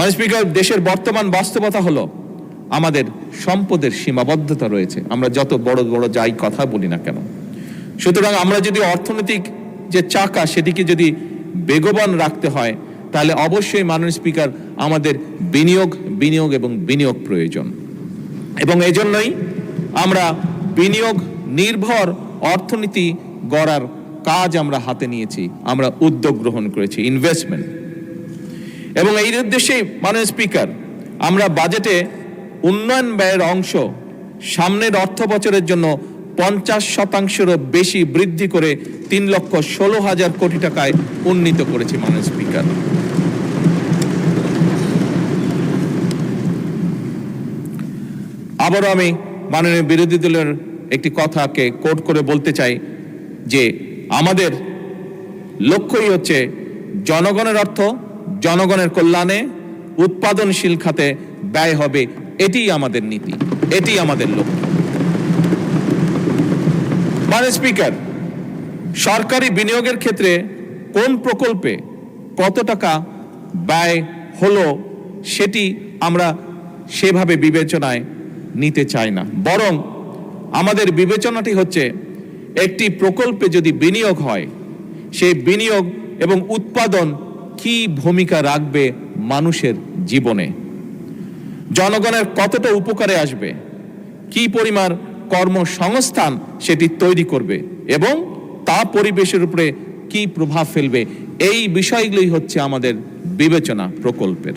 মাননীয় স্পিকার, দেশের বর্তমান বাস্তবতা হলো আমাদের সম্পদের সীমাবদ্ধতা রয়েছে, আমরা যত বড় বড় যাই কথা বলি না কেন। সুতরাং আমরা যদি অর্থনৈতিক যে চাকা সেটিকে যদি বেগবান রাখতে হয়, তাহলে অবশ্যই মাননীয় স্পিকার আমাদের বিনিয়োগ এবং বিনিয়োগ প্রয়োজন। এবং এই জন্যই আমরা বিনিয়োগ নির্ভর অর্থনীতি গড়ার কাজ আমরা হাতে নিয়েছি, আমরা উদ্যোগ গ্রহণ করেছি, ইনভেস্টমেন্ট। এবং এই উদ্দেশ্যে মাননীয় স্পিকার, আমরা বাজেটে উন্নয়ন ব্যয়ের অংশ সামনের অর্থ বছরের জন্য 50%-এরও বেশি বৃদ্ধি করে 3,16,000 কোটি টাকায় উন্নীত করেছি মাননীয় স্পিকার। আবারও আমি মাননীয় বিরোধী দলের একটি কথাকে কোট করে বলতে চাই যে আমাদের লক্ষ্যই হচ্ছে জনগণের অর্থ জনগণের কল্যাণে উৎপাদনশীল খাতে ব্যয় হবে, এটিই আমাদের নীতি, এটি আমাদের লক্ষ্য। মাননীয় স্পিকার, সরকারি বিনিয়োগের ক্ষেত্রে কোন প্রকল্পে কত টাকা ব্যয় হলো সেটি আমরা সেভাবে বিবেচনায় নিতে চাই না, বরং আমাদের বিবেচনাটি হচ্ছে একটি প্রকল্পে যদি বিনিয়োগ হয়, সেই বিনিয়োগ এবং উৎপাদন কি ভূমিকা রাখবে মানুষের জীবনে, জনগণের কতটা উপকারে আসবে, কি পরিমাণ কর্মসংস্থান সেটি তৈরি করবে এবং তা পরিবেশের উপরে কি প্রভাব ফেলবে, এই বিষয়গুলোই হচ্ছে আমাদের বিবেচনা প্রকল্পের।